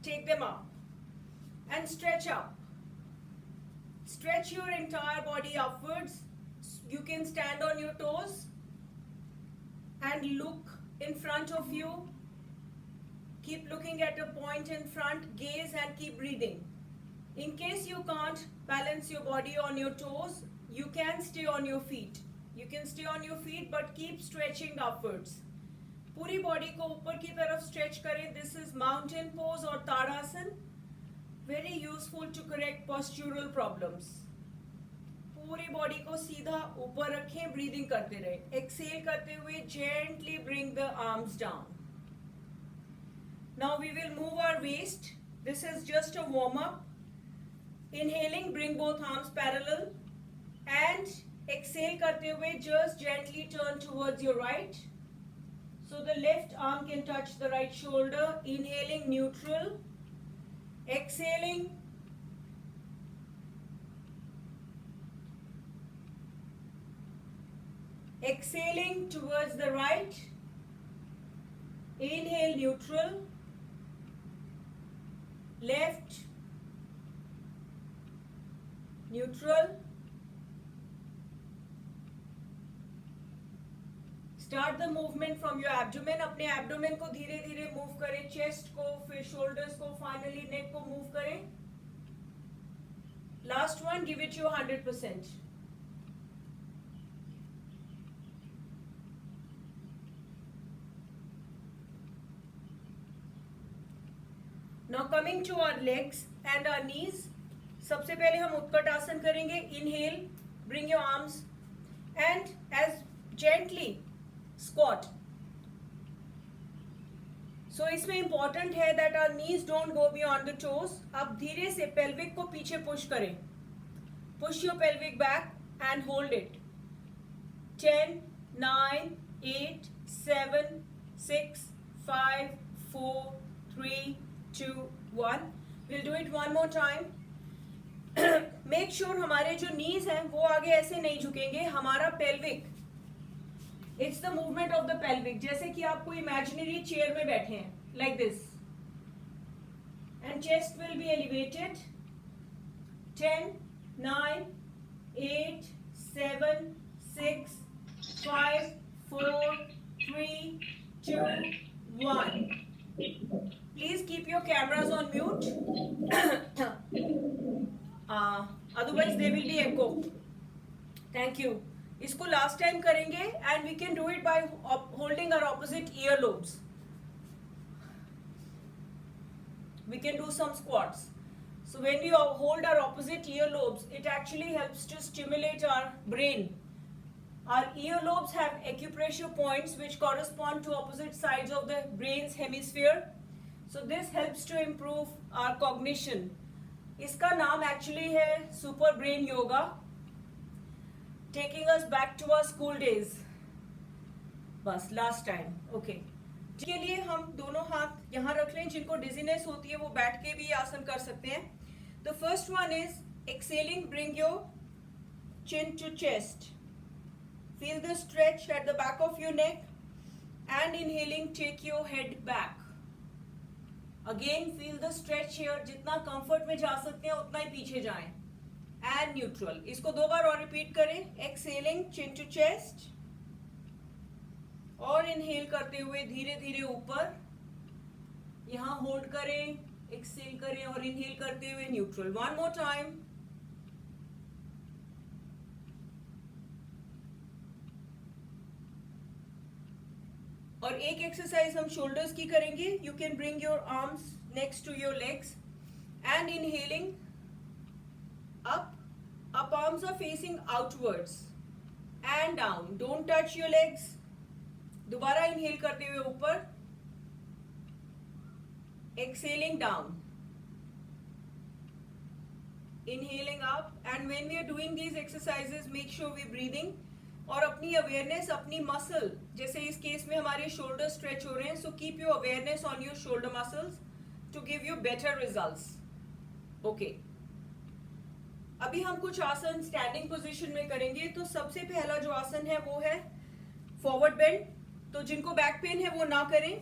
take them up and stretch up. Stretch your entire body upwards. You can stand on your toes and look in front of you. Keep looking at a point in front, gaze and keep breathing. In case you can't balance your body on your toes, you can stay on your feet. You can stay on your feet but keep stretching upwards. पूरी body को ऊपर की तरफ stretch करें. This is mountain pose और Tadasana. Very useful to correct postural problems. पूरी body को सीधा ऊपर रखें, ब्रीदिंग करते रहे. एक्सेल करते हुए gently bring the arms down. Now we will move our waist. This is just a warm up. Inhaling, bring both arms parallel and exhale करते हुए just gently turn towards your right. So the left arm can touch the right shoulder. Inhaling, neutral. Exhaling. Exhaling towards the right. Inhale, neutral. Left. Neutral. Start the movement from your abdomen. अपने abdomen को धीरे धीरे move करें. Chest को, फिर shoulders को, finally नेक को move करें. Last one, give it your 100%. Now coming to our legs and our knees. सबसे पहले हम उत्कट आसन करेंगे. Inhale, bring your arms and as gently squat. So इसमें important है that our knees don't go beyond the toes. अब धीरे से pelvic को पीछे push करें. Push your pelvic back and hold it. 10, 9, 8, 7, 6, 5, 4, 3, 2, 1. We'll do it one more time. Make sure हमारे जो knees हैं वो आगे ऐसे नहीं झुकेंगे. हमारा pelvic, it's the movement of the pelvic. जैसे कि आप कोई इमेजिनरी चेयर में बैठे हैं, like this, and chest will be elevated. 10, 9, 8, 7, 6, 5, 4, 3, 2, 1. Please keep your cameras on mute. Otherwise there will be echo. Thank you. इसको लास्ट टाइम करेंगे and we can do it by holding our opposite ear lobes. We can do some squats. So when we hold our opposite earlobes, it actually helps to stimulate our brain. Our earlobes have acupressure points which correspond to opposite sides of the brain's hemisphere. So this helps to improve our cognition. इसका नाम actually है super brain yoga. Taking us back to our school days. बस last time. Okay. इसके लिए हम दोनों हाथ यहाँ रख लें. जिनको डिजीनेस होती है वो बैठ के भी आसन कर सकते हैं. The first one is exhaling, bring your chin to chest. Feel the stretch at the back of your neck. And inhaling, take your head back. Again, feel the stretch here. जितना comfort में जा सकते हैं उतना ही पीछे जाएं. And neutral. इसको 2 बार और रिपीट करें. Exhaling, chin to chest. और इनहेल करते हुए धीरे धीरे ऊपर. यहाँ होल्ड करें, एक्सेल करें और इनहेल करते हुए न्यूट्रल. One more time. और एक एक्सरसाइज हम शोल्डर्स की करेंगे. You can bring your arms next to your legs and inhaling up. Up arms are facing outwards and down. Don't touch your legs. दोबारा inhale करते हुए ऊपर. Exhaling down. Inhaling up. And when we are doing these exercises, make sure we breathing. और अपनी awareness, अपनी muscle, जैसे इस case में हमारे shoulder stretch हो रहे हैं, so keep your awareness on your shoulder muscles to give you better results. Okay. अभी हम कुछ आसन स्टैंडिंग पोजीशन में करेंगे. तो सबसे पहला जो आसन है वो है फॉरवर्ड बेंड. तो जिनको बैक पेन है वो ना करें.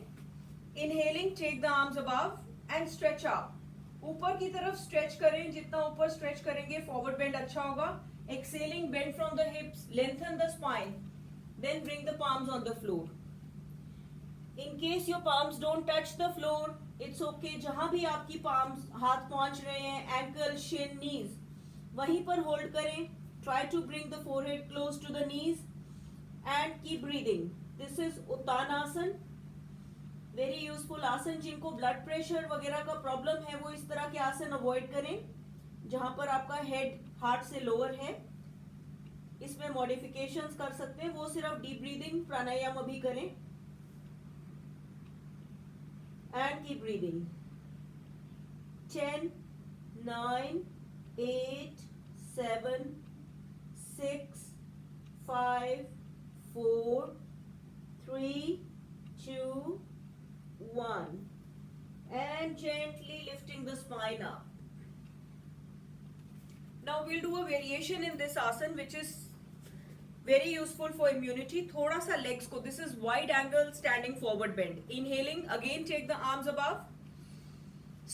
Inhaling, take the arms above and stretch up, ऊपर की तरफ स्ट्रेच करें, जितना ऊपर स्ट्रेच करेंगे फॉरवर्ड बेंड अच्छा होगा. Exhaling, bend from the hips, lengthen the spine, then bring the palms on the floor. In case your palms don't touch the floor, it's okay, जहां भी आपकी पाम्स हाथ पहुंच रहे हैं, एंकल, शिन, नीज, वहीं पर होल्ड करें. Try to bring the forehead close to the knees and keep breathing. This is uttanasana, very useful asan. जिनको ब्लड प्रेशर वगैरह का प्रॉब्लम है वो इस तरह के आसन अवॉइड करें, जहां पर आपका हेड हार्ट से लोअर है. इसमें मॉडिफिकेशंस कर सकते हैं, वो सिर्फ डीप ब्रीदिंग प्राणायाम अभी करें. And keep breathing. 10, 9, 8, 7, 6, 5, 4, 3, 2, 1. And gently lifting the spine up. Now we'll do a variation in this asana which is very useful for immunity. थोड़ा सा legs को, this is wide angle standing forward bend. Inhaling, again take the arms above.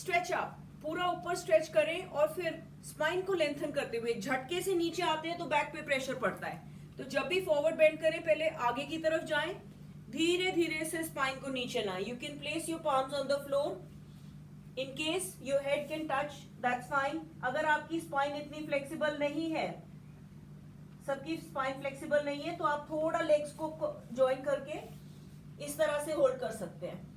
Stretch up, पूरा ऊपर stretch करें और फिर spine को lengthen करते हुए झटके से नीचे आते हैं तो बैक पे प्रेशर पड़ता है. तो जब भी फॉरवर्ड बेंड करें पहले आगे की तरफ जाएं, धीरे धीरे से स्पाइन को नीचे लाएं. You can place your palms on the floor. In case your head can touch, that's fine. अगर आपकी स्पाइन इतनी फ्लेक्सिबल नहीं है, सबकी स्पाइन फ्लेक्सिबल नहीं है, तो आप थोड़ा लेग्स को ज्वाइन करके इस तरह से होल्ड कर सकते हैं.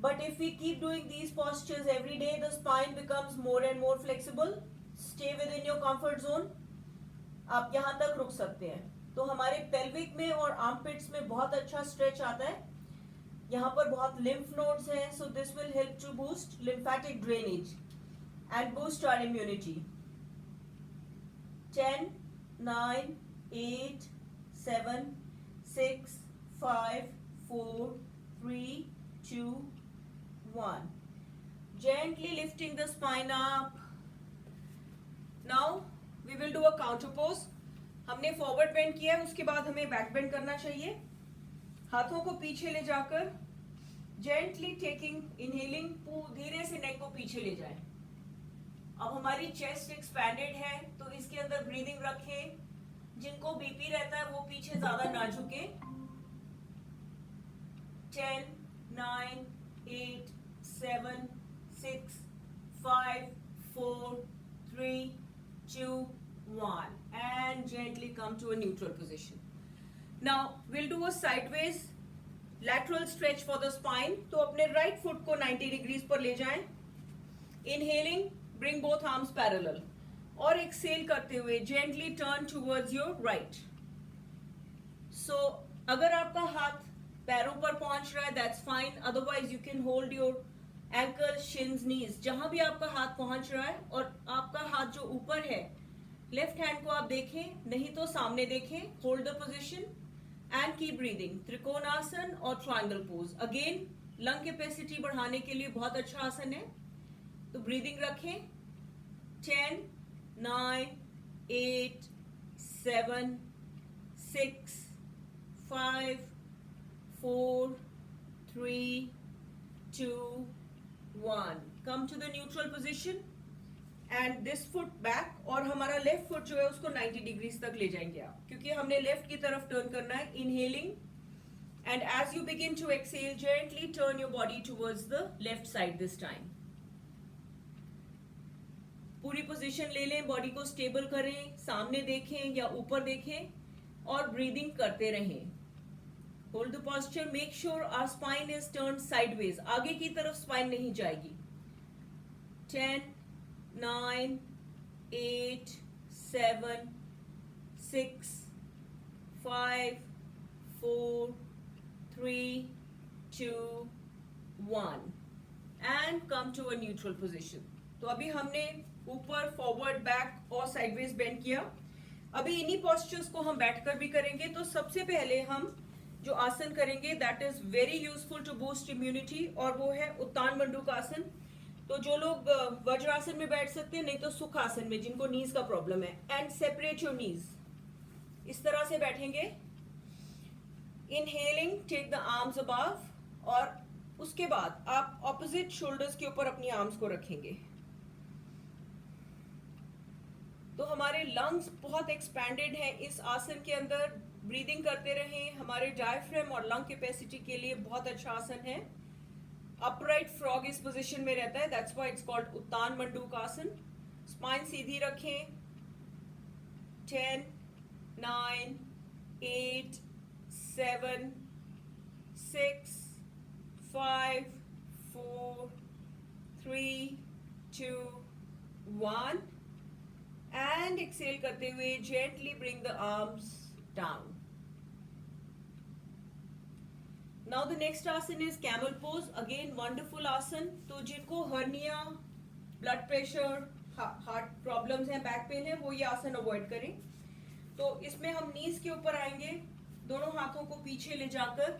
But if we keep doing these postures every day, the spine becomes more and more flexible. Stay within your comfort zone. आप यहाँ तक रुक सकते हैं. तो हमारे पेल्विक में और आर्मपिट्स में बहुत अच्छा स्ट्रेच आता है. यहाँ पर बहुत lymph nodes हैं, so this will help to boost lymphatic drainage and boost our immunity. 10, 9, 8, 7, 6, 5, 4, 3, 2, 1. Gently lifting the spine up. Now we will do a counter pose. हमने फॉरवर्ड बेंड किया है, उसके बाद हमें बैक बेंड करना चाहिए. हाथों को पीछे ले जाकर जेंटली टेकिंग, इनहेलिंग, धीरे से नेक को पीछे ले जाएं. अब हमारी चेस्ट एक्सपैंडेड है तो इसके अंदर ब्रीदिंग रखें. जिनको बीपी रहता है वो पीछे ज्यादा ना झुके. 10, 9, 8, 7, 6, 5, 4, 3, 2, 1. And gently come to a neutral position. Now we'll do a sideways lateral stretch for the spine. तो अपने right foot को 90 degrees पर ले जाएं. Inhaling, bring both arms parallel. और exhale करते हुए gently turn towards your right. So अगर आपका हाथ पैरों पर पहुंच रहा है, that's fine. Otherwise you can hold your ankle, shins, knees. जहां भी आपका हाथ पहुंच रहा है, और आपका हाथ जो ऊपर है, लेफ्ट हैंड को आप देखें, नहीं तो सामने देखें. Hold the position and keep breathing. Trikonasana और triangle pose, again lung capacity बढ़ाने के लिए बहुत अच्छा आसन है. तो ब्रीदिंग रखें. 10, 9, 8, 7, 6, 5, 4, 3, 2, 1. Come to the neutral position and this foot back. और हमारा लेफ्ट फुट जो है उसको 90 डिग्रीज तक ले जाएंगे आप, क्योंकि हमने लेफ्ट की तरफ टर्न करना है. Inhaling and as you begin to exhale gently turn your body towards the left side this time. पूरी पोजीशन ले लें, बॉडी को स्टेबल करें, सामने देखें या ऊपर देखें और ब्रीदिंग करते रहें. Hold the posture. Make sure our spine is turn sideways, आगे की तरफ स्पाइन नहीं जाएगी. 10, 9, 8, 7, 6, 5, 4, 3, 2, 1. And come to a neutral position. तो अभी हमने ऊपर, फॉरवर्ड, बैक और साइडवेज बेंड किया. अभी इन्हीं पोस्चर्स को हम बैठकर भी करेंगे. तो सबसे पहले हम जो आसन करेंगे that is very useful to boost immunity, और वो है उत्तान मंडूक आसन. तो जो लोग वज्रासन में बैठ सकते हैं, नहीं तो सुख आसन में, जिनको नीज का प्रॉब्लम है. एंड सेपरेट योर नीज, इस तरह से बैठेंगे. Inhaling, take the arms above और उसके बाद आप ऑपोजिट शोल्डर्स के ऊपर अपनी आर्म्स को रखेंगे। तो हमारे लंग्स बहुत एक्सपैंडेड हैं इस आसन के अंदर। ब्रीदिंग करते रहें, हमारे डायफ्राम और लंग कैपेसिटी के लिए बहुत अच्छा आसन है। अपराइट फ्रॉग इस पोजीशन में रहता है, दैट्स व्हाई इट्स कॉल्ड उत्तान मंडूक आसन। स्पाइन सीधी रखें। 10, 9, 8, 7, 6, 5, 4, 3, 2, 1 and exhale करते हुए gently bring the arms down. Now the next asan is camel pose. Again wonderful asan. तो जिनको hernia, blood pressure, heart problems हैं, बैक पेन है, वो ये आसन अवॉइड करें। तो इसमें हम नीज के ऊपर आएंगे, दोनों हाथों को पीछे ले जाकर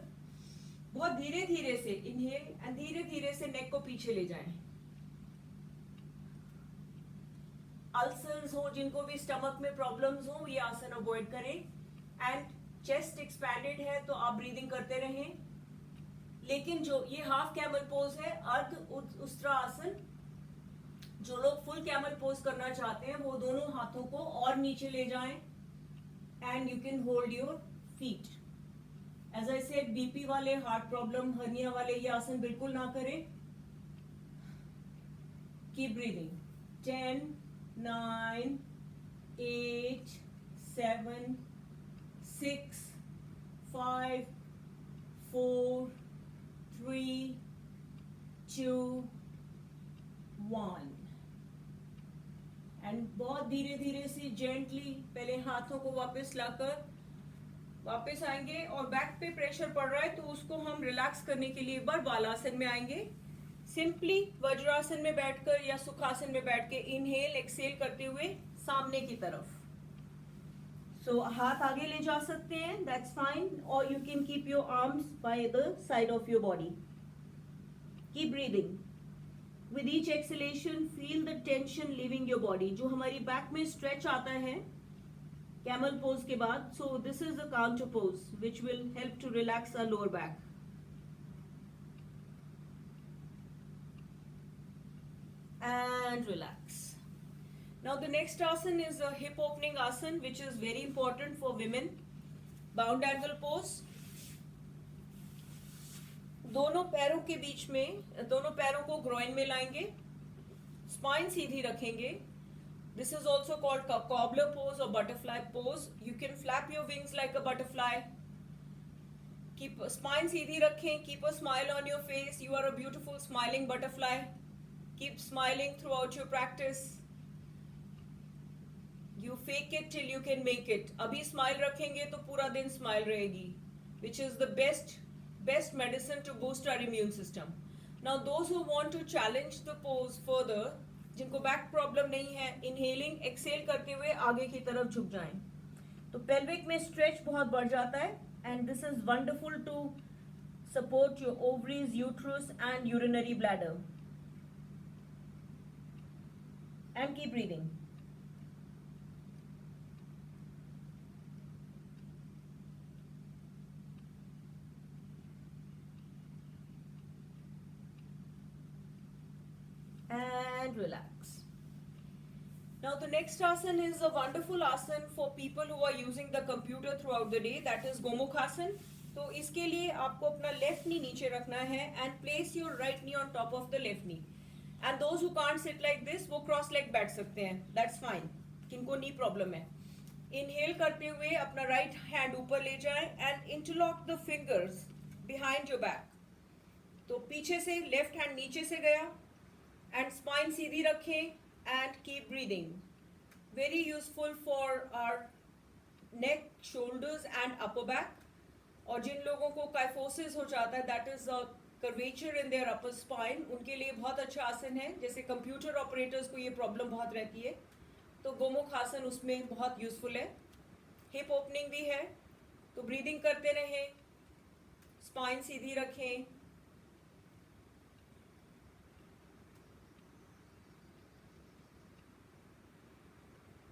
बहुत धीरे धीरे से इनहेल एंड धीरे धीरे से नेक को पीछे ले जाएं। अल्सर्स हो, जिनको भी स्टमक में प्रॉब्लम्स हो, ये आसन अवॉइड करें। एंड चेस्ट एक्सपैंडेड है तो आप ब्रीदिंग करते रहें। लेकिन जो ये हाफ कैमल पोज है, अर्ध उस्त्रा आसन, जो लोग फुल कैमल पोज करना चाहते हैं वो दोनों हाथों को और नीचे ले जाएं and you can hold your feet. As I said, BP वाले, हार्ट प्रॉब्लम, हर्निया वाले ये आसन बिल्कुल ना करें। Keep breathing. 10, 9, 8, 7, 6, 5, 4, 3, 2, 1 एंड बहुत धीरे धीरे से जेंटली पहले हाथों को वापस लाकर वापस आएंगे। और बैक पे प्रेशर पड़ रहा है तो उसको हम रिलैक्स करने के लिए एक बार बालासन में आएंगे। सिंपली वज्रासन में बैठकर या सुखासन में बैठ के इनहेल एक्सेल करते हुए सामने की तरफ। सो हाथ आगे ले जा सकते हैं, दैट्स फाइन, और you can keep your arms by the side of your body. Keep breathing. With each acceleration feel the tension living your body. जो हमारी बैक में स्ट्रेच आता है कैमल पोज के बाद, so this is the counter pose which will help to relax our lower back. And relax. Now the next asan is a hip opening asan, which is very important for women. Bound angle pose. दोनों पैरों के बीच में, दोनों पैरों को groin में लाएंगे, spine सीधी रखेंगे। This is also called cobbler pose or butterfly pose. You can flap your wings like a butterfly. Keep spine सीधी रखें. Keep a smile on your face. You are a beautiful smiling butterfly. Keep smiling throughout your practice. You fake it till you can make it. अभी smile रखेंगे तो पूरा दिन smile रहेगी, which is the best medicine to boost our immune system. Now those who want to challenge the pose further, जिनको back problem नहीं है, inhaling Excel करते हुए आगे की तरफ झुक जाएं। तो पेल्विक में स्ट्रेच बहुत बढ़ जाता है and this is wonderful to support your ovaries, uterus and urinary bladder. And keep breathing. And relax. Now the next asan is a wonderful asan for people who are using the computer throughout the day, that is Gomukhasan. तो इसके लिए आपको अपना left नी नीचे रखना है and place your right knee on top of the left knee. And those who can't sit like this, वो cross leg बैठ सकते हैं, दैट्स फाइन, किनको नी प्रॉब्लम है। इनहेल करते हुए अपना राइट हैंड ऊपर ले जाएं and interlock the fingers behind your back. तो पीछे से लेफ्ट हैंड नीचे से गया एंड स्पाइन सीधी रखें and keep breathing. Very useful for our neck, shoulders and upper back. और जिन लोगों को काइफोसिस हो जाता है, that is curvature in their upper spine, उनके लिए बहुत अच्छा आसन है। जैसे कंप्यूटर ऑपरेटर्स को ये प्रॉब्लम बहुत रहती है, तो गोमुख आसन उसमें बहुत यूजफुल है। हिप ओपनिंग भी है, तो ब्रीदिंग करते रहें, स्पाइन सीधी रखें।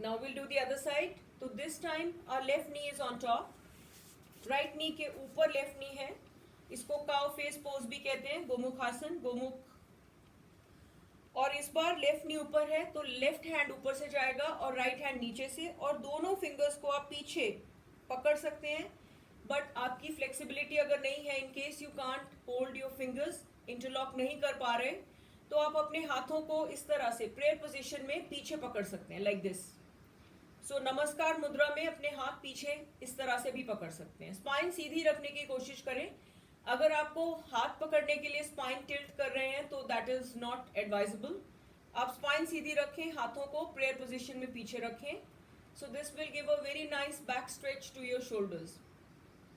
Now will do the other side. तो this time our left knee is on top, right knee के ऊपर लेफ्ट नी है। इसको काउ फेस पोज भी कहते हैं, गोमुख आसन, गोमुख। और इस बार लेफ्ट नी ऊपर है तो लेफ्ट हैंड ऊपर से जाएगा और राइट हैंड नीचे से, और दोनों फिंगर्स को आप पीछे पकड़ सकते हैं। बट आपकी फ्लेक्सिबिलिटी अगर नहीं है, in case you can't hold your fingers, interlock नहीं कर पा रहे, तो आप अपने हाथों को इस तरह से प्रेयर पोजीशन में पीछे पकड़ सकते हैं, लाइक दिस। सो नमस्कार मुद्रा में अपने हाथ पीछे इस तरह से भी पकड़ सकते हैं। स्पाइन सीधी रखने की कोशिश करें। अगर आपको हाथ पकड़ने के लिए स्पाइन टिल्ट कर रहे हैं तो दैट इज नॉट एडवाइजेबल। आप स्पाइन सीधी रखें, हाथों को प्रेयर पोजीशन में पीछे रखें। So this will give a very nice back stretch to your shoulders.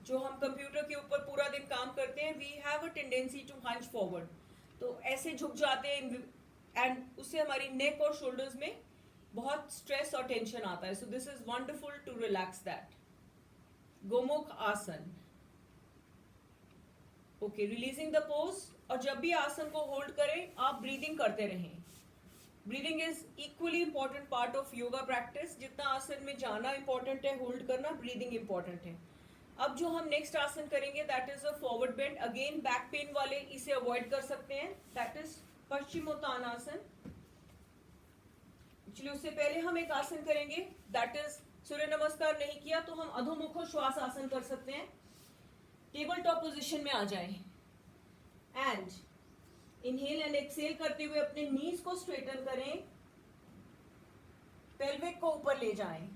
जो हम कंप्यूटर के ऊपर पूरा दिन काम करते हैं, we have a tendency to hunch forward, तो ऐसे झुक जाते हैं एंड उससे हमारी नेक और शोल्डर्स में बहुत स्ट्रेस और टेंशन आता है। So this is wonderful to relax that. Gomukh asana. Okay, releasing the pose. और जब भी आसन को होल्ड करें, आप ब्रीदिंग करते रहें। Breathing is equally important part of yoga practice. जितना आसन में जाना इंपॉर्टेंट है, होल्ड करना, ब्रीदिंग इंपॉर्टेंट है। अब जो हम नेक्स्ट आसन करेंगे that is a forward bend. Again back pain वाले इसे अवॉइड कर सकते हैं, दैट इज पश्चिमोत्तानासन। चलिए, उससे पहले हम एक आसन करेंगे दैट इज, सूर्य नमस्कार नहीं किया तो हम अधोमुख श्वास आसन कर सकते हैं। टेबल टॉप पोजीशन में आ जाएं एंड इनहेल एंड एक्सेल करते हुए अपने नीज को स्ट्रेटन करें, पेल्विक को ऊपर ले जाएं।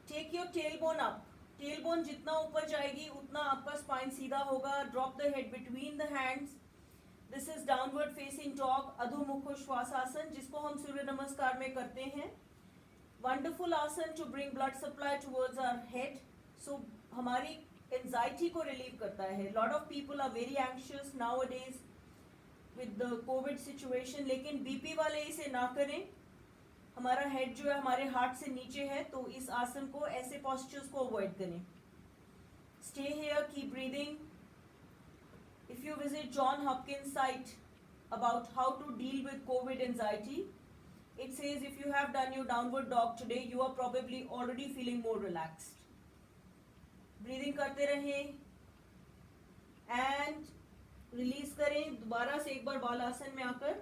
Take your tailbone up. Tailbone जितना ऊपर जाएगी उतना आपका स्पाइन सीधा होगा। Drop the head between the hands. This is downward facing dog, Adhomukha Shvanasana, जिसको हम सूर्य नमस्कार में करते हैं। Wonderful asana to bring blood supply towards our head. So हमारी एंजाइटी को रिलीव करता है। Lot of people are very anxious nowadays with the COVID situation, लेकिन बीपी वाले इसे ना करें। हमारा हेड जो है हमारे हार्ट से नीचे है, तो इस आसन को, ऐसे पॉस्चर्स को अवॉइड करें। Stay here, keep breathing. If you visit John Hopkins site about how to deal with COVID anxiety, it says if you have done your downward dog today, you are probably already feeling more relaxed. Breathing करते रहें and release करें। दोबारा से एक बार बालासन में आकर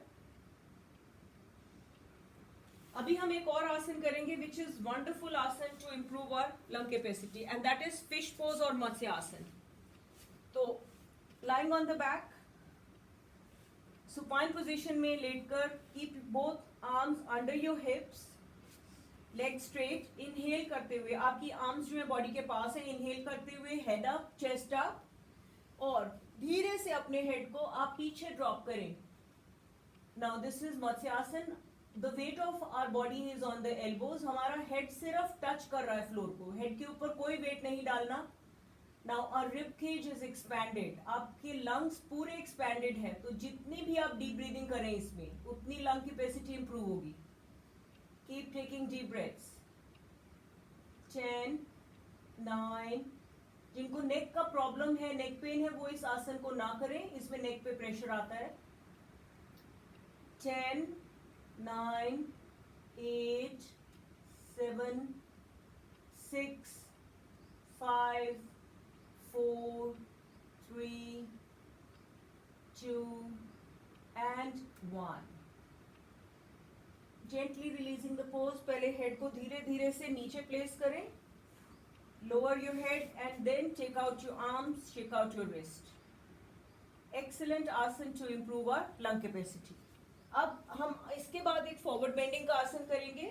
अभी हम एक और आसन करेंगे which is wonderful आसन to improve our lung capacity, and that is fish pose और मत्स्य आसन। तो lying on the back, supine position में लेटकर keep both arms under your hips, legs straight। inhale करते हुए आपकी arms जो है body के पास है, inhale करते हुए head up, chest up, और धीरे से अपने head को आप पीछे drop करें। Now this is matsyasana. The weight of our body is on the elbows। हमारा head सिर्फ touch कर रहा है floor को, head के ऊपर कोई weight नहीं डालना। Now our rib cage is expanded। आपके lungs पूरे expanded है, तो जितनी भी आप deep breathing करें इसमें, उतनी lung capacity improve होगी। Keep taking deep breaths। 10, 9। जिनको neck का problem है, neck pain है, वो इस आसन को ना करें, इसमें neck पे pressure आता है। 10, 9, 8, 7, 6, 5, 4, 3, 2, and 1। Gently releasing the pose। पहले head को धीरे धीरे से नीचे place करें। Lower your head and then take out your arms, shake out your wrist। Excellent आसन to improve our lung capacity। अब हम इसके बाद एक फॉरवर्ड बेंडिंग का आसन करेंगे।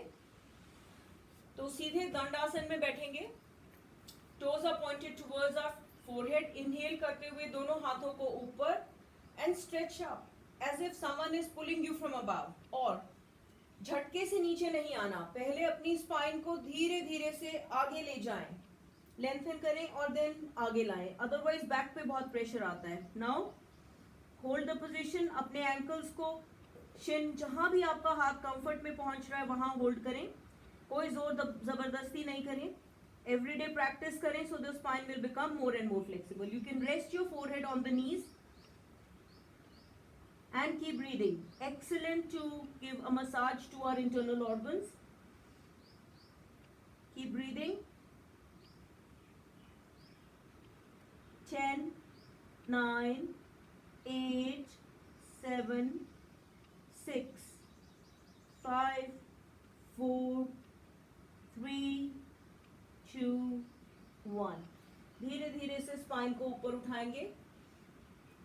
तो सीधे दंड आसन में बैठेंगे। Toes are pointed towards our forehead. Inhale करते हुए दोनों हाथों को ऊपर and stretch up as if someone is pulling you from above. और झटके से नीचे नहीं आना, पहले अपनी स्पाइन को धीरे धीरे से आगे ले जाएं, लेंथन करें और देन आगे लाएं, अदरवाइज बैक पे बहुत प्रेशर आता है। Now hold the position. अपने एंकल्स को, शिन, जहां भी आपका हाथ कंफर्ट में पहुंच रहा है वहां होल्ड करें। कोई जोर जबरदस्ती नहीं करें। एवरीडे प्रैक्टिस करें so the spine will become more and more flexible. You can rest your forehead on the knees and keep breathing। Excellent to give a massage to our internal organs। Keep breathing। 10, 9, 8, 7, 6, 5, 4, 3, 2, 1. धीरे धीरे से spine को ऊपर उठाएंगे.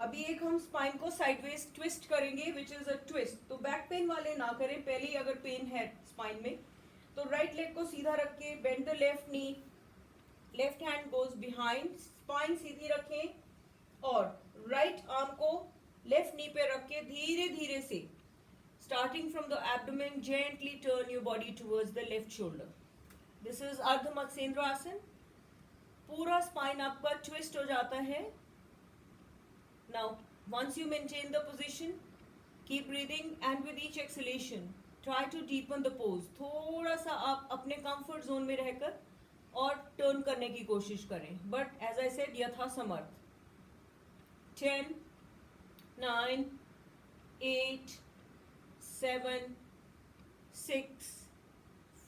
अभी एक हम spine को साइडवेज ट्विस्ट करेंगे, विच इज अ ट्विस्ट. तो बैक पेन वाले ना करें. पहले ही अगर पेन है स्पाइन में तो राइट लेग को सीधा रख के bend the left knee, left hand goes behind, spine सीधी रखें और राइट आर्म को लेफ्ट नी पे रख के धीरे धीरे से starting from the abdomen gently turn your body towards the left shoulder. This is Ardha Matsyendra आसन. पूरा स्पाइन आपका ट्विस्ट हो जाता है. Now once you maintain the position, keep breathing and with each exhalation try to deepen the pose. थोड़ा सा आप अपने comfort zone में रहकर और टर्न करने की कोशिश करें, बट एज आई सेड यथा समर्थ. 10, 9, 8, 7, 6,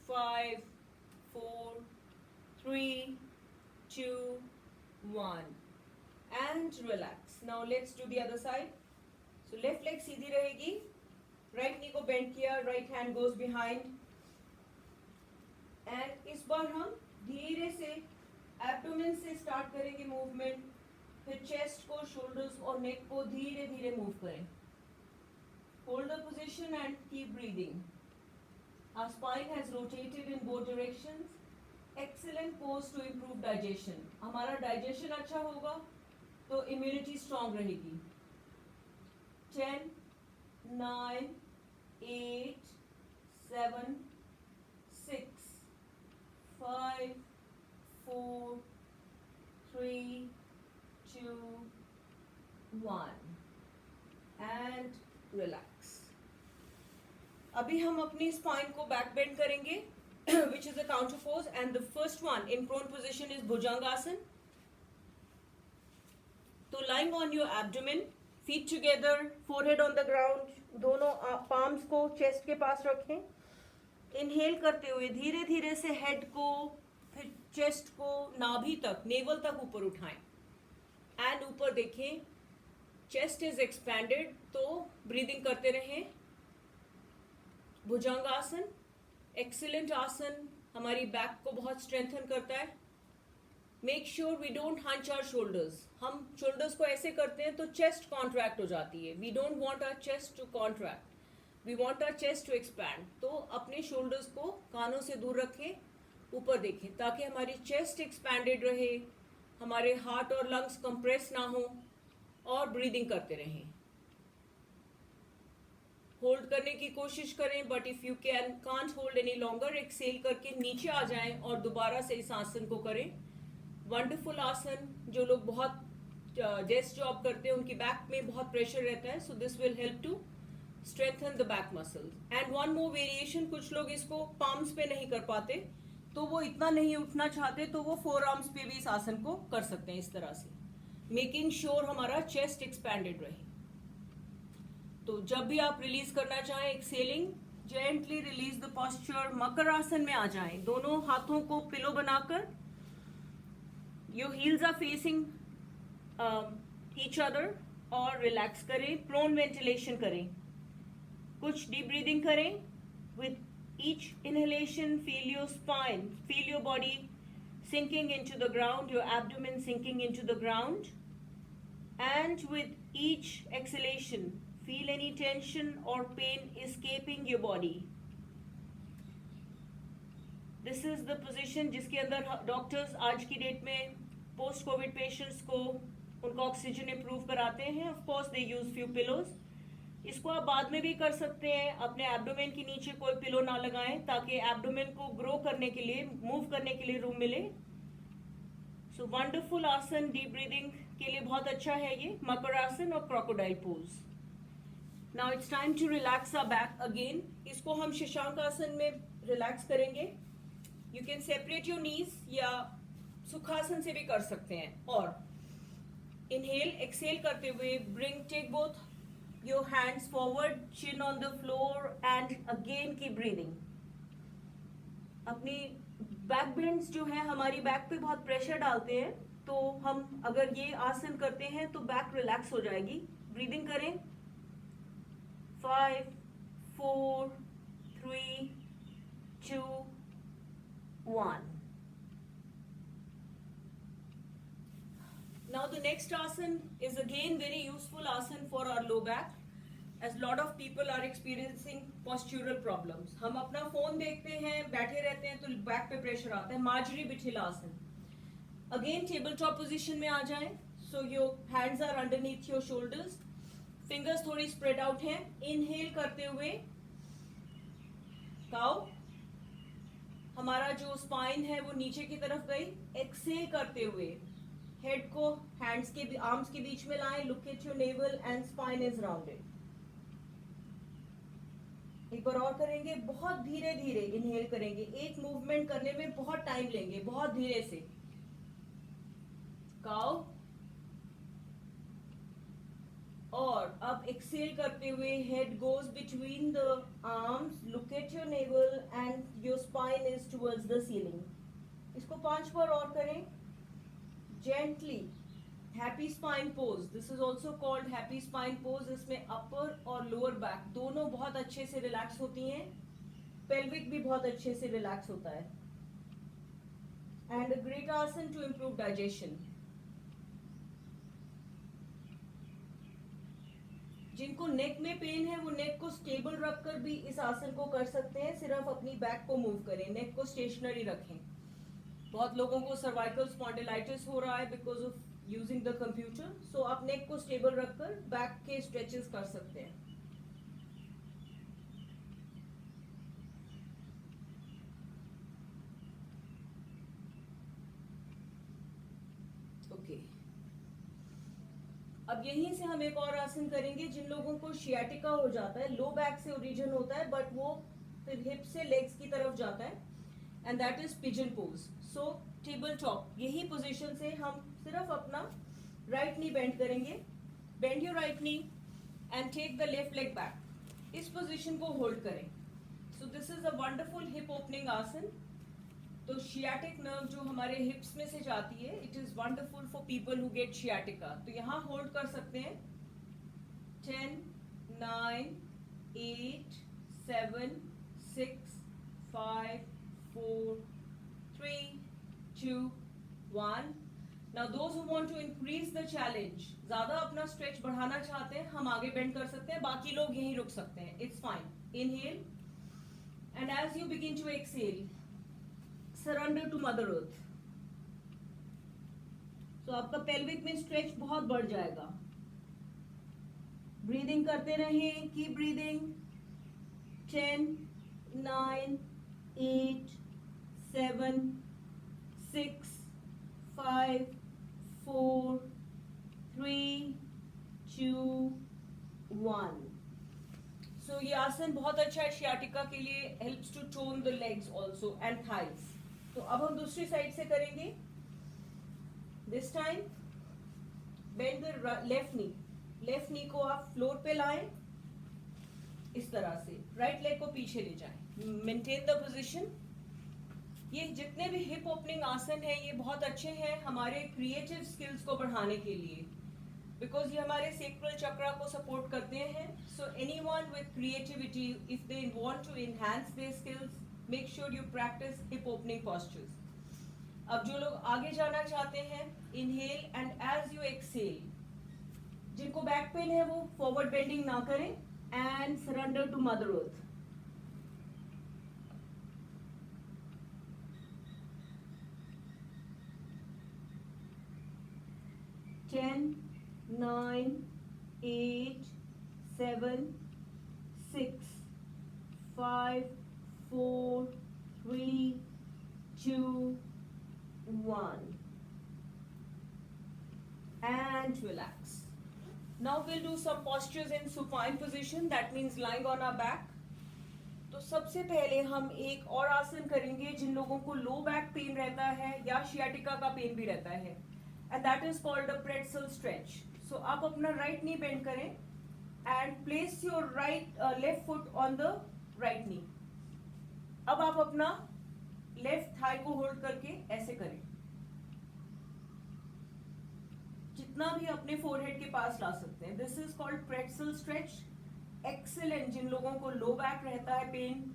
5, 4, 3, 2, 1 and relax. Now let's do the other side. So left leg सीधी रहेगी, right knee को bend किया, right hand goes behind and इस बार हम धीरे से एब्डोमेन से स्टार्ट करेंगे मूवमेंट. फिर चेस्ट को, शोल्डर्स और नेक को धीरे धीरे मूव करें. Hold the position and keep breathing. Our spine has rotated in both directions. Excellent pose to improve digestion. हमारा डाइजेशन अच्छा होगा तो इम्यूनिटी स्ट्रांग रहेगी. 10, 9, 8, 7, 6, 5, 4, 3, 2, 1 and relax. अभी हम अपनी स्पाइन को बैक बेंड करेंगे which is a counter pose and the first one in prone position is Bhujangasana. तो lying on your abdomen, feet together, forehead on the ground, दोनों palms को chest के पास रखें. इनहेल करते हुए धीरे धीरे से हेड को, फिर चेस्ट को, नाभि तक, नेवल तक ऊपर उठाएं एंड ऊपर देखें. चेस्ट इज एक्सपैंडेड, तो ब्रीदिंग करते रहें. भुजंगासन एक्सीलेंट आसन, हमारी बैक को बहुत स्ट्रेंथन करता है. Make sure we don't hunch our shoulders. हम शोल्डर्स को ऐसे करते हैं तो चेस्ट कॉन्ट्रैक्ट हो जाती है. We don't want our chest to contract, we want our chest to expand. तो अपने शोल्डर्स को कानों से दूर रखें, ऊपर देखें ताकि हमारी चेस्ट एक्सपैंडेड रहे, हमारे हार्ट और लंग्स कंप्रेस ना हो और ब्रीदिंग करते रहें. होल्ड करने की कोशिश करें, but if you can't hold any longer, exhale करके नीचे आ जाएं और दोबारा से इस आसन को करें. वंडरफुल आसन. जो लोग बहुत डेस्क जॉब करते हैं उनकी बैक में बहुत प्रेशर रहता है, so this will help to strengthen the back muscles. And one more variation, कुछ लोग इसको palms पे नहीं कर पाते, तो वो इतना नहीं उठना चाहते तो वो forearms पे भी इस आसन को कर सकते हैं इस तरह से, making sure हमारा chest expanded रहे. तो जब भी आप रिलीज करना चाहें, exhaling, gently release the posture. मकर आसन में आ जाएं. दोनों हाथों को पिलो बनाकर, your heels are facing each other, और रिलैक्स करें. प्रोन वेंटिलेशन करें. कुछ डीप ब्रीदिंग करें. With each inhalation feel your spine, feel your body sinking into the ground, your abdomen sinking into the ground, and with each exhalation feel any tension or pain escaping your body. This is the position जिसके अंदर doctors आज की date में post Covid patients को उनका oxygen improve कराते हैं. Of course they use few pillows. इसको आप बाद में भी कर सकते हैं. अपने एब्डोमेन के नीचे कोई पिलो ना लगाएं ताकि एब्डोमेन को ग्रो करने के लिए, मूव करने के लिए रूम मिले. So wonderful asan, deep breathing के लिए बहुत अच्छा है ये मकर आसन और crocodile pose. Now it's time to relax our back again. इसको हम शशांक आसन में रिलैक्स करेंगे. You can separate your knees या सुखासन से भी कर सकते हैं. और इनहेल, एक्सेल करते हुए take both your hands forward, chin on the floor, and again keep breathing. अपनी बैक बेंड्स जो है हमारी बैक पे बहुत प्रेशर डालते हैं, तो हम अगर ये आसन करते हैं तो बैक रिलैक्स हो जाएगी. ब्रीदिंग करें. 5, 4, 3, 2, 1. Now the next asan is again very useful asan for our low back, as lot of people are experiencing postural problems. हम अपना फोन देखते हैं, बैठे रहते हैं तो बैक पे प्रेशर आता है. मार्जरी बिठिला आसन. Again टेबल टॉप पोजीशन में आ जाएं. So your hands are underneath your shoulders. Fingers थोड़ी स्प्रेड आउट हैं. इनहेल करते हुए काउ. हमारा जो स्पाइन है वो नीचे की तरफ गई. एक्सेल करते हुए हेड को हैंड्स के आर्म्स के बीच में लाएं. Look at your naval and spine is rounded. एक बार और करेंगे. बहुत धीरे धीरे इनहेल करेंगे. एक मूवमेंट करने में बहुत टाइम लेंगे. बहुत धीरे से. काउ. और अब एक्सेल करते हुए head goes between the arms. Look at your naval and your spine is towards the ceiling. इसको 5 बार और करें. Gently. Happy spine pose. This is also called happy spine pose. इसमें अपर और लोअर बैक दोनों बहुत अच्छे से रिलैक्स होती हैं. पेल्विक भी बहुत अच्छे से रिलैक्स होता है. एंड अ ग्रेट आसन टू इम्प्रूव डाइजेशन. जिनको नेक में पेन है वो नेक को स्टेबल रखकर भी इस आसन को कर सकते हैं. सिर्फ अपनी बैक को मूव करें. नेक को स्टेशनरी रखें. बहुत लोगों को सर्वाइकल स्पॉन्डिलाइटिस हो रहा है because of using the computer. So आप नेक को स्टेबल रखकर बैक के स्ट्रेचेस कर सकते हैं. ओके. अब यहीं से हम एक और आसन करेंगे. जिन लोगों को शियाटिका हो जाता है, लो बैक से ओरिजिन होता है बट वो फिर हिप से लेग्स की तरफ जाता है, and that is pigeon pose. So table top. यही पोजीशन से हम सिर्फ अपना राइट नी बेंड करेंगे. Bend your right knee and take the left leg back. इस पोजीशन को होल्ड करें. So this is a wonderful hip opening asana. तो शियाटिक नर्व जो हमारे हिप्स में से जाती है, it is wonderful for people who get sciatica. तो यहाँ होल्ड कर सकते हैं. 10, 9, 8, 7, 6, 5, 4, 3, 2, 1. Now those who want to increase the challenge, ज्यादा अपना स्ट्रेच बढ़ाना चाहते हैं, हम आगे बेंड कर सकते हैं. बाकी लोग यहीं रुक सकते हैं. It's fine. Inhale and as you begin to exhale, surrender to mother earth. तो आपका पेल्विक में स्ट्रेच बहुत बढ़ जाएगा. ब्रीदिंग करते रहें. Keep breathing. 10, 9, 8, 7, 6, 5, 4, 3, 2, 1. सो ये आसन बहुत अच्छा है शियाटिका के लिए. Helps to tone the legs also and thighs. तो अब हम दूसरी साइड से करेंगे. This time bend the left knee. Left knee को आप फ्लोर पे लाएं इस तरह से. राइट लेग को पीछे ले जाएं. Maintain the position. ये जितने भी हिप ओपनिंग आसन है ये बहुत अच्छे हैं हमारे क्रिएटिव स्किल्स को बढ़ाने के लिए, बिकॉज ये हमारे सेक्रल चक्रा को सपोर्ट करते हैं. So anyone with creativity, if they want to enhance their skills, make sure you practice hip opening postures. अब जो लोग आगे जाना चाहते हैं, inhale and as you exhale, जिनको बैक पेन है वो फॉरवर्ड बेंडिंग ना करें and surrender to mother earth. Ten, 9, 8, 7, 6, 5, 4, 3, 2, 1. And relax. Now we'll do some postures in supine position. That means lying on our back. तो सबसे पहले हम एक और आसन करेंगे जिन लोगों को लो बैक पेन रहता है या शियाटिका का पेन भी रहता है, and that is called a pretzel stretch. So आप अपना right knee bend करें and place your left foot on the right knee. अब आप अपना लेफ्ट थाई को होल्ड करके ऐसे करें. जितना भी अपने फोरहेड के पास ला सकते हैं. This is called pretzel stretch. Excellent. जिन लोगों को लो बैक रहता है पेन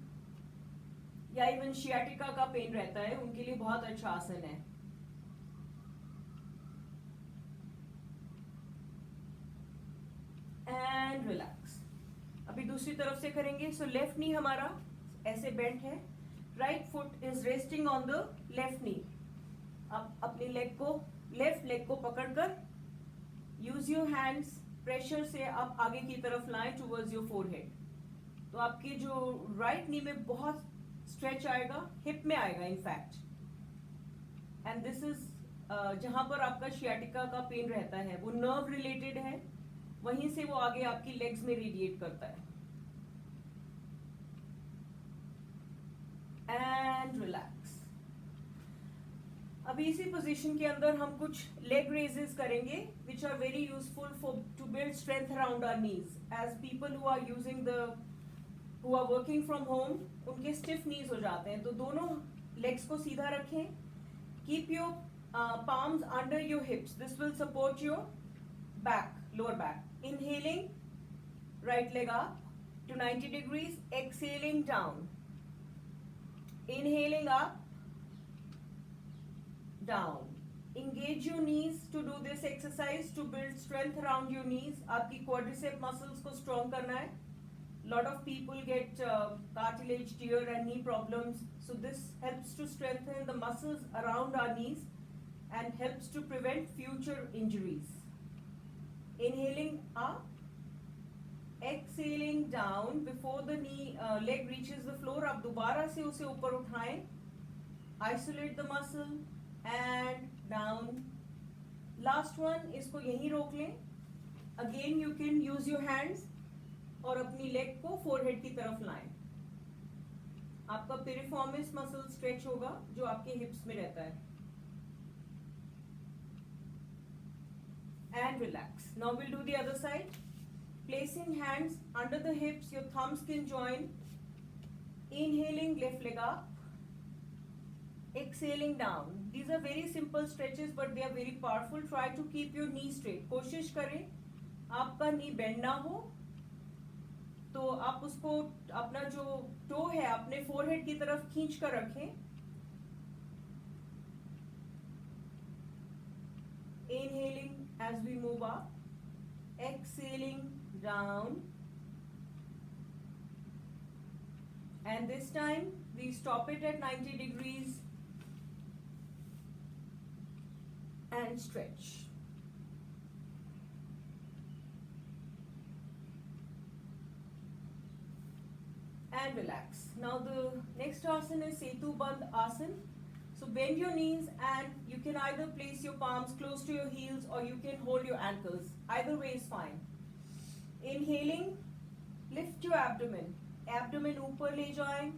या इवन शियाटिका का पेन रहता है, उनके लिए बहुत अच्छा आसन है. And relax. अभी दूसरी तरफ से करेंगे. सो लेफ्ट नी हमारा ऐसे बेंट है. Right foot is resting on the left नी. आप अपनी लेग को, लेफ्ट लेग को पकड़कर यूज योर हैंड्स, प्रेशर से आप आगे की तरफ लाएं टूवर्ड्स योर फोरहेड. तो आपकी जो राइट नी में बहुत स्ट्रेच आएगा, हिप में आएगा इनफैक्ट. एंड दिस इज जहां पर आपका शियाटिका का पेन रहता है, वो नर्व रिलेटेड है, वहीं से वो आगे आपकी लेग्स में रेडिएट करता है. And relax. अभी इसी पोजीशन के अंदर हम कुछ लेग रेजेस करेंगे which are very useful for to build strength around our knees. As people who are using who are working from home, उनके स्टिफ नीज हो जाते हैं. तो दोनों लेग्स को सीधा रखें. Keep your palms under your hips. This will support your back, lower back. Inhaling, right leg up to 90 degrees. Exhaling down. Inhaling up, down. Engage your knees to do this exercise to build strength around your knees. आपकी quadricep muscles को strong करना है. Lot of people get cartilage tear and knee problems. So this helps to strengthen the muscles around our knees and helps to prevent future injuries. Inhaling up, exhaling down. Before the knee leg reaches the floor, आप दोबारा से उसे ऊपर उठाएं. Isolate the muscle and down. Last one, इसको यहीं रोक लें. Again you can use your hands और अपनी leg को forehead की तरफ लाएं. आपका piriformis muscle stretch होगा जो आपके hips में रहता है. And relax. Now we'll do the other side. Placing hands under the hips, your thumbs can join. Inhaling, left leg up. Exhaling down. These are very simple stretches but they are very powerful. Try to keep your knee straight. कोशिश करें आपका knee bend ना हो, तो आप उसको अपना जो toe है अपने forehead की तरफ खींच कर रखें. Inhaling as we move up, exhaling down, and this time we stop it at 90 degrees and stretch. And relax. Now the next asana is Setu Bandh Asana. So bend your knees and you can either place your palms close to your heels or you can hold your ankles. Either way is fine. Inhaling, lift your abdomen. Abdomen ऊपर ले जाएं.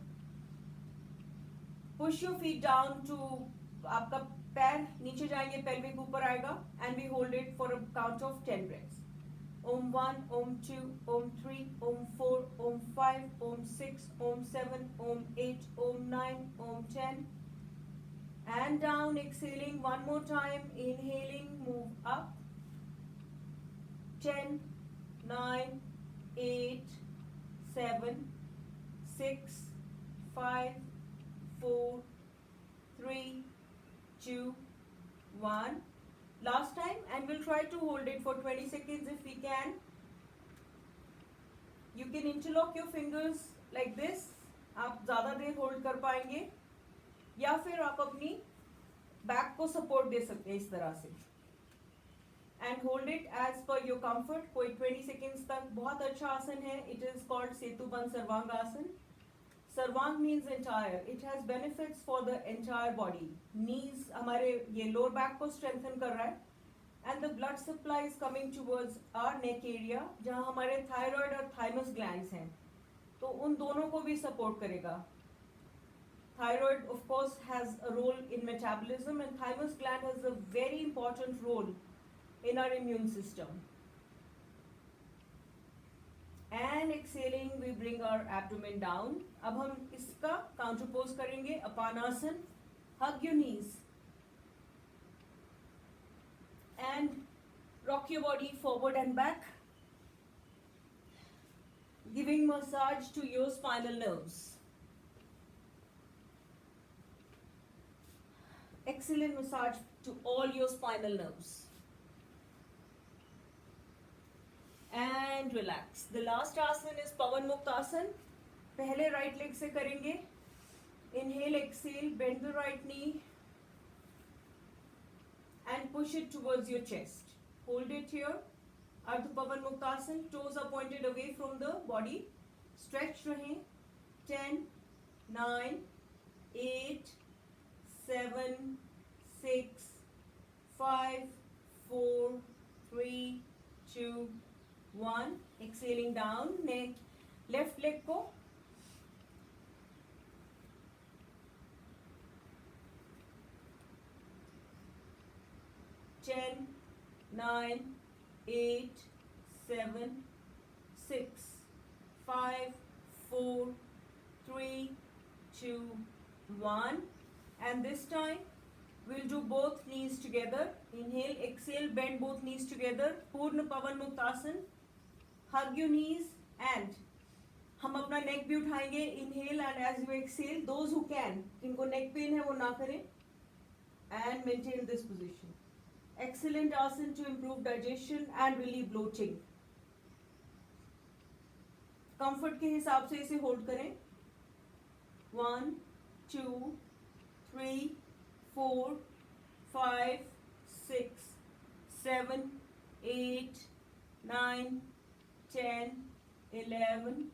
Push your feet down to आपका पैर नीचे जाएंगे, pelvic ऊपर आएगा, and we hold it for a count of 10 breaths. Om 1, Om 2, Om 3, Om 4, Om 5, Om 6, Om 7, Om 8, Om 9, Om 10. And down, exhaling one more time. Inhaling, move up. 10, 9, 8, 7, 6, 5, 4, 3, 2, 1. Last time, and we'll try to hold it for 20 seconds if we can. You can interlock your fingers like this. आप ज़्यादा देर hold कर पाएंगे, या फिर आप अपनी back को support दे सकते हैं इस तरह से. And hold it as per your comfort. कोई 20 सेकेंड्स तक. बहुत अच्छा आसन है. इट इज कॉल्ड सेतु बंध सर्वांग आसन. सर्वांग means entire. It has benefits for the entire body. Knees हमारे ये लोअर बैक को स्ट्रेंथन कर रहा है, and the blood supply is coming towards our neck area, जहाँ हमारे थायराइड और थाइमस ग्लैंड्स हैं, तो उन दोनों को भी सपोर्ट करेगा. Thyroid, of course, has a role in metabolism, and thymus gland has a very important role in our immune system. And exhaling, we bring our abdomen down. अब हम इसका counter pose करेंगे. Apanasana. Hug your knees. And Rock your body forward and back, giving massage to your spinal nerves. Excellent massage to all your spinal nerves. And relax. The last asana is Pavan Muktasana. पहले right leg से करेंगे. Inhale, exhale, bend the right knee and push it towards your chest. Hold it here. Ardha Pavan Muktasana. Toes are pointed away from the body. Stretch rahe. 10, 9, 8, 7, 6, 5, 4, 3, 2, 1. Exhaling down. Neck. Left leg ko. Ten, 9, 8, 7, 6, 5, 4, 3, 2, 1. And this time we'll do both knees together. Inhale, exhale, bend both knees together. Purna Pavan Muktasana. Hug your knees and हम अपना neck भी उठाएंगे. Inhale and as you exhale, those who can, जिनको neck pain है वो ना करें. And maintain this position. Excellent asana to improve digestion and relieve bloating. Comfort के हिसाब से इसे hold करें. 1, 2, 3, 4, 5, 6, 7, 8, 9, 10, 11,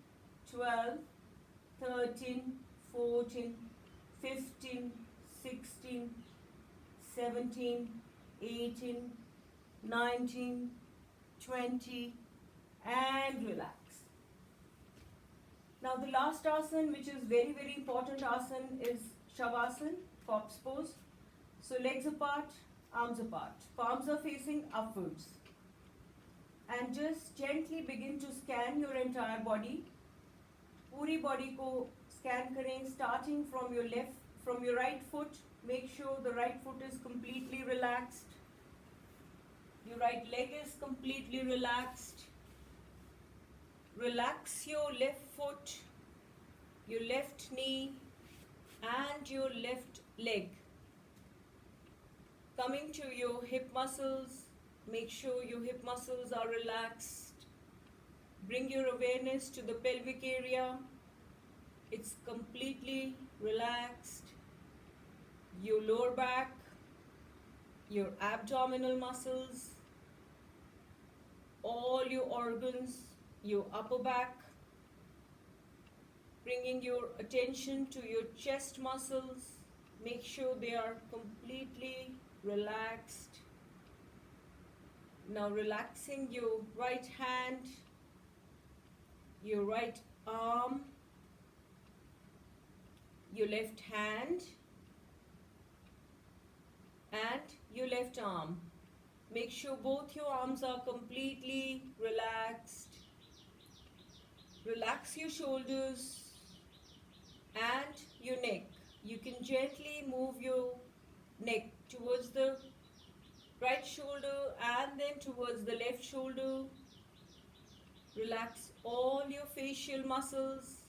12, 13, 14, 15, 16, 17, 18, 19, 20, and relax. Now the last asana, which is very, very important asana, is Shavasana, corpse pose. So legs apart, arms apart, palms are facing upwards. And just gently begin to scan your entire body. पूरी body को scan करें, starting from your right foot. Make sure the right foot is completely relaxed. Your right leg is completely relaxed. Relax your left foot, your left knee, and your left leg. Coming to your hip muscles, make sure your hip muscles are relaxed. Bring your awareness to the pelvic area. It's completely relaxed. Your lower back, your abdominal muscles, all your organs, your upper back, bringing your attention to your chest muscles. Make sure they are completely relaxed. Now relaxing your right hand, your right arm, your left hand, and your left arm. Make sure both your arms are completely relaxed. Relax your shoulders and your neck. You can gently move your neck towards the right shoulder and then towards the left shoulder. Relax all your facial muscles.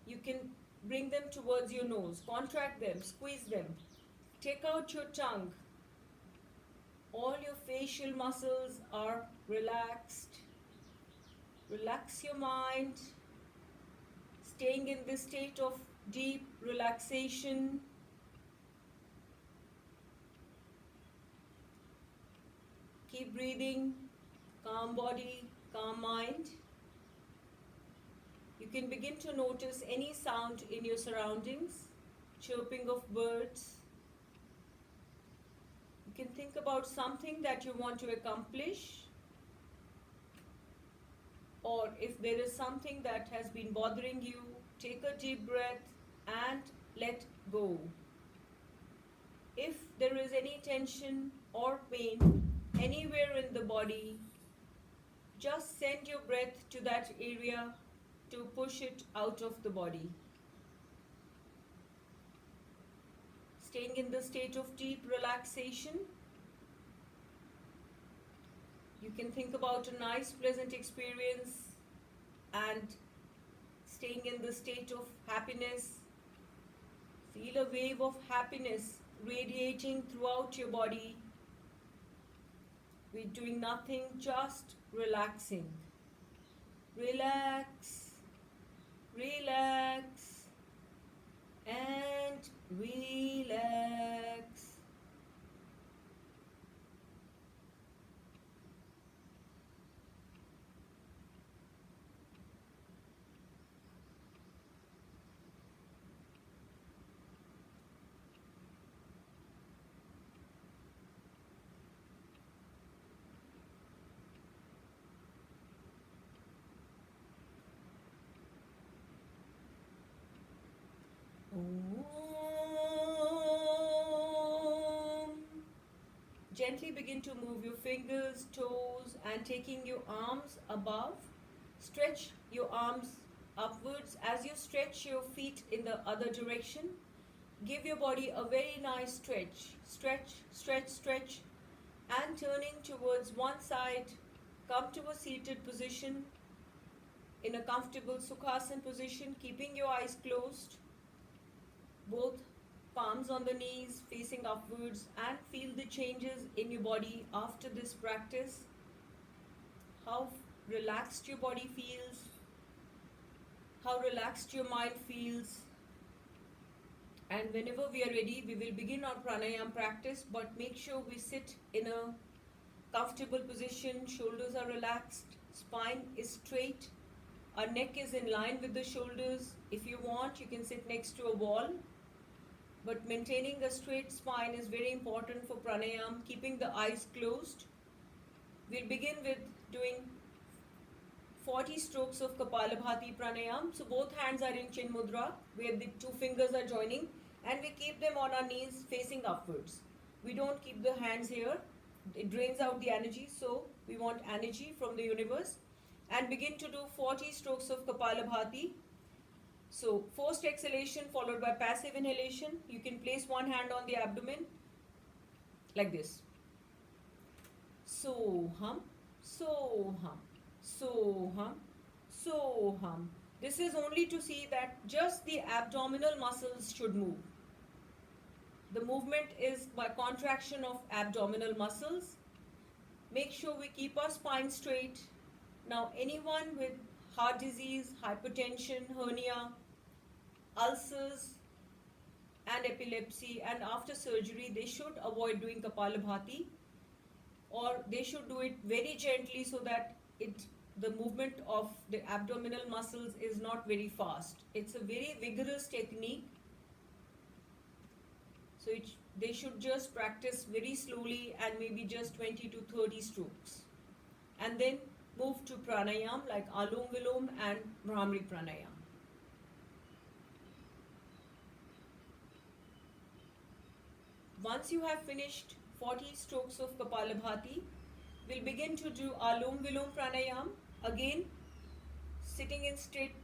You can bring them towards your nose. Contract them, squeeze them. Take out your tongue. All your facial muscles are relaxed. Relax your mind. Staying in this state of deep relaxation. Keep breathing. Calm body, calm mind. You can begin to notice any sound in your surroundings. Chirping of birds. You can think about something that you want to accomplish, or if there is something that has been bothering you, take a deep breath and let go. If there is any tension or pain anywhere in the body, just send your breath to that area to push it out of the body. Staying in the state of deep relaxation. can think about a nice, pleasant experience and staying in the state of happiness. Feel a wave of happiness radiating throughout your body. We're doing nothing, just relaxing. Relax, relax, and relax. Om. Gently begin to move your fingers, toes, and taking your arms above. Stretch your arms upwards as you stretch your feet in the other direction. Give your body a very nice stretch. Stretch, stretch, stretch. And turning towards one side, come to a seated position in a comfortable Sukhasana position, keeping your eyes closed. Both palms on the knees facing upwards, and feel the changes in your body after this practice. How relaxed your body feels, how relaxed your mind feels. And whenever we are ready, we will begin our pranayama practice, but make sure we sit in a comfortable position, shoulders are relaxed, spine is straight, our neck is in line with the shoulders. If you want, you can sit next to a wall. But maintaining a straight spine is very important for pranayama, keeping the eyes closed. We'll begin with doing 40 strokes of Kapalabhati pranayama. So both hands are in Chin Mudra, where the two fingers are joining, and we keep them on our knees facing upwards. We don't keep the hands here. It drains out the energy, so we want energy from the universe. And begin to do 40 strokes of Kapalabhati. So, forced exhalation followed by passive inhalation. You can place one hand on the abdomen like this. So hum, so hum, so hum, so hum. This is only to see that just the abdominal muscles should move. The movement is by contraction of abdominal muscles. Make sure we keep our spine straight. Now, anyone with heart disease, hypertension, hernia, ulcers, and epilepsy, and after surgery, they should avoid doing Kapalabhati, or they should do it very gently so that the movement of the abdominal muscles is not very fast. It's a very vigorous technique. So they should just practice very slowly and maybe just 20 to 30 strokes. And then move to pranayam like Alom Vilom and Brahmari pranayam. Once you have finished 40 strokes of Kapalabhati, we'll begin to do Alom Vilom pranayam. Again, sitting in straight,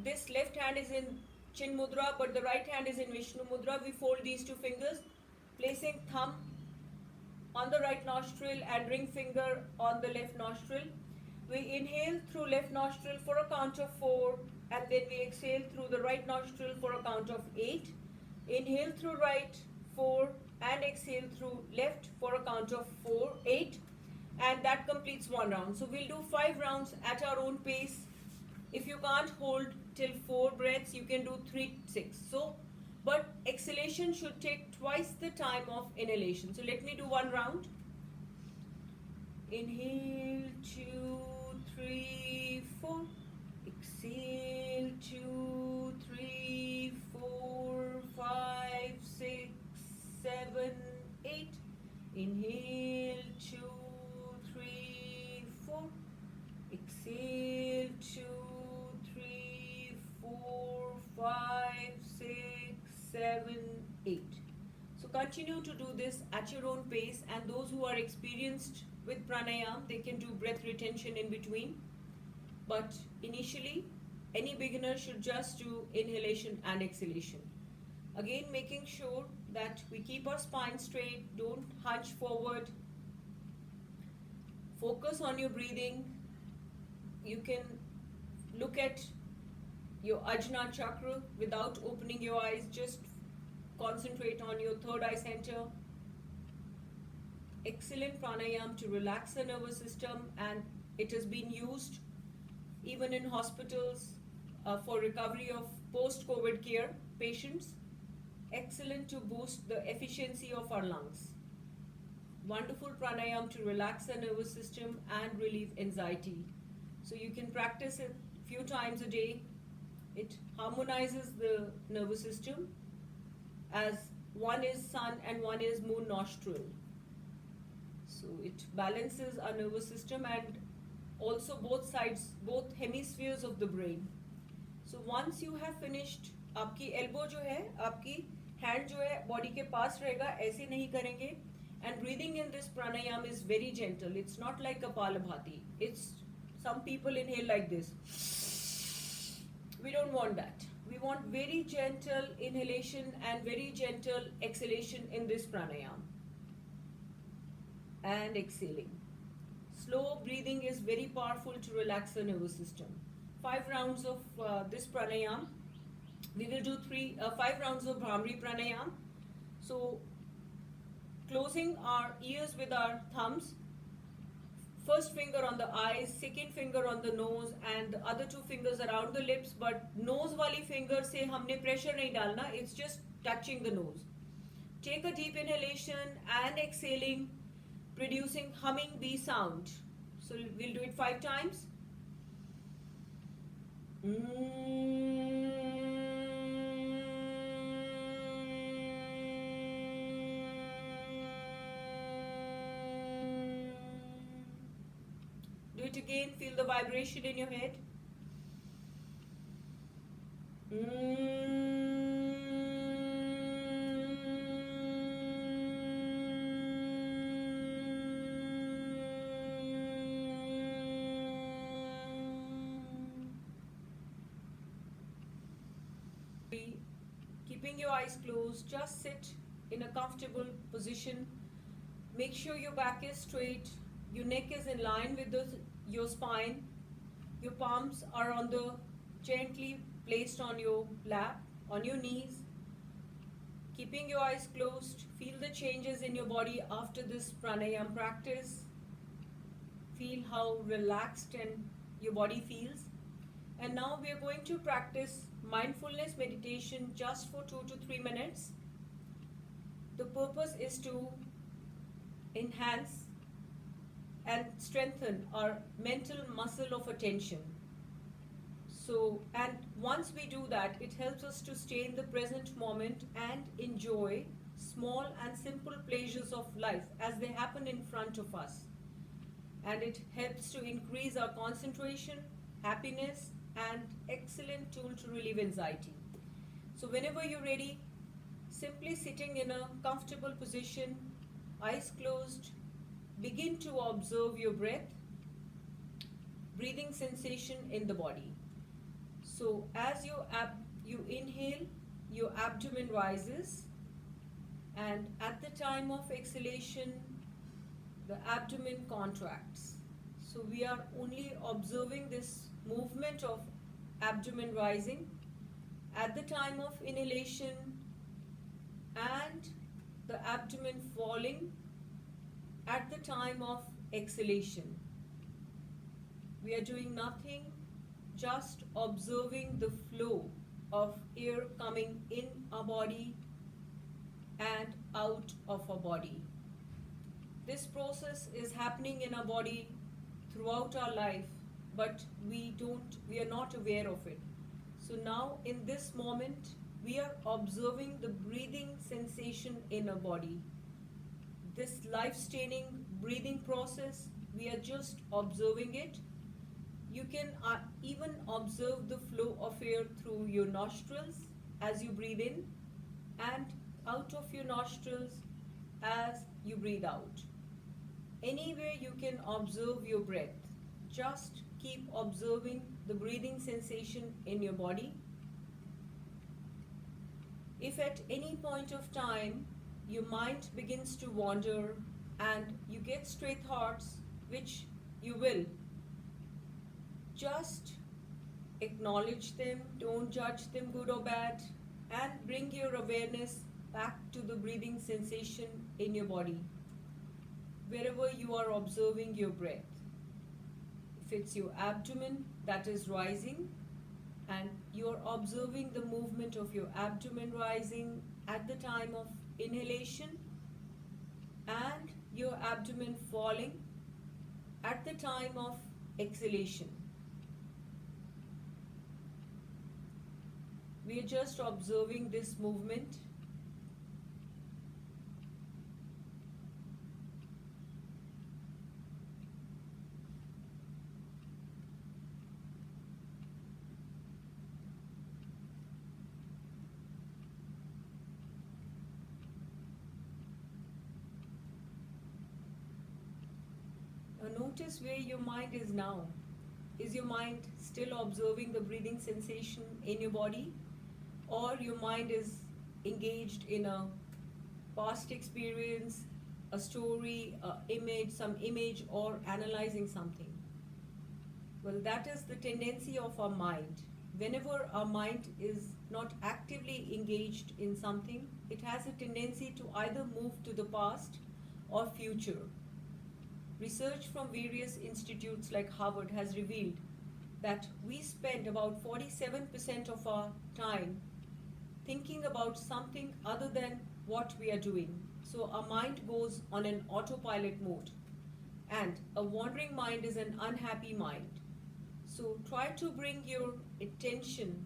this left hand is in Chin Mudra, but the right hand is in Vishnu Mudra. We fold these two fingers, placing thumb on the right nostril and ring finger on the left nostril. We inhale through left nostril for a count of 4, and then we exhale through the right nostril for a count of 8. Inhale through right 4 and exhale through left for a count of 8, and that completes one round. So we'll do 5 rounds at our own pace. If you can't hold till 4 breaths, you can do 3, 6. So, but exhalation should take twice the time of inhalation. So let me do one round. Inhale 2, 3, 4. Exhale 2, 3, 4, 5, 6, 7, 8. Inhale 2, 3, 4. Exhale 2, 3, 4, 5, 6, 7, 8. So continue to do this at your own pace, and those who are experienced with pranayama, they can do breath retention in between. But initially, any beginner should just do inhalation and exhalation. Again, making sure that we keep our spine straight, don't hunch forward. Focus on your breathing. You can look at your Ajna chakra without opening your eyes. Just concentrate on your third eye center. Excellent pranayam to relax the nervous system, and it has been used even in hospitals for recovery of post-COVID care patients. Excellent to boost the efficiency of our lungs. Wonderful pranayam to relax the nervous system and relieve anxiety. So you can practice it few times a day. It harmonizes the nervous system, as one is sun and one is moon nostril. So it balances our nervous system and also both sides, both hemispheres of the brain. So once you have finished, आपकी elbow जो है, आपकी hand जो है body के पास रहेगा, ऐसे नहीं करेंगे. And breathing in this pranayam is very gentle. It's not like Kapalabhati. It's, some people inhale like this. We don't want that. We want very gentle inhalation and very gentle exhalation in this pranayam. And exhaling. Slow breathing is very powerful to relax the nervous system. 5 rounds of this pranayam. We will do 5 rounds of Bhramari pranayam. So closing our ears with our thumbs, first finger on the eyes, second finger on the nose, and the other 2 fingers around the lips. But nose wali finger se humne pressure nahi dalna, it's just touching the nose. Take a deep inhalation and exhaling, producing humming bee sound. So we'll do it 5 times. Do it again, feel the vibration in your head. Keeping your eyes closed, just sit in a comfortable position. Make sure your back is straight, your neck is in line with your spine, your palms are gently placed on your lap, on your knees. Keeping your eyes closed, feel the changes in your body after this pranayam practice. Feel how relaxed and your body feels. And now we are going to practice mindfulness meditation just for 2 to 3 minutes. The purpose is to enhance and strengthen our mental muscle of attention. So, and once we do that, it helps us to stay in the present moment and enjoy small and simple pleasures of life as they happen in front of us. And it helps to increase our concentration, happiness, and excellent tool to relieve anxiety. So whenever you're ready, simply sitting in a comfortable position, eyes closed, begin to observe your breath, breathing sensation in the body. So as you inhale, your abdomen rises, and at the time of exhalation, the abdomen contracts. So we are only observing this movement of abdomen rising at the time of inhalation and the abdomen falling at the time of exhalation. We are doing nothing, just observing the flow of air coming in our body and out of our body. This process is happening in our body throughout our life, but we are not aware of it. So now in this moment, we are observing the breathing sensation in our body. This life-sustaining breathing process, we are just observing it. You can even observe the flow of air through your nostrils as you breathe in and out of your nostrils as you breathe out. Anywhere you can observe your breath, just keep observing the breathing sensation in your body. If at any point of time your mind begins to wander and you get stray thoughts which You will. Just acknowledge them, don't judge them good or bad, and bring your awareness back to the breathing sensation in your body, wherever you are observing your breath. If it's your abdomen that is rising, and you're observing the movement of your abdomen rising at the time of inhalation and your abdomen falling at the time of exhalation. We are just observing this movement. Now notice where your mind is now. Is your mind still observing the breathing sensation in your body? Or your mind is engaged in a past experience, a story, some image, or analyzing something? Well, that is the tendency of our mind. Whenever our mind is not actively engaged in something, it has a tendency to either move to the past or future. Research from various institutes like Harvard has revealed that we spend about 47% of our time thinking about something other than what we are doing. So our mind goes on an autopilot mode, and a wandering mind is an unhappy mind. So try to bring your attention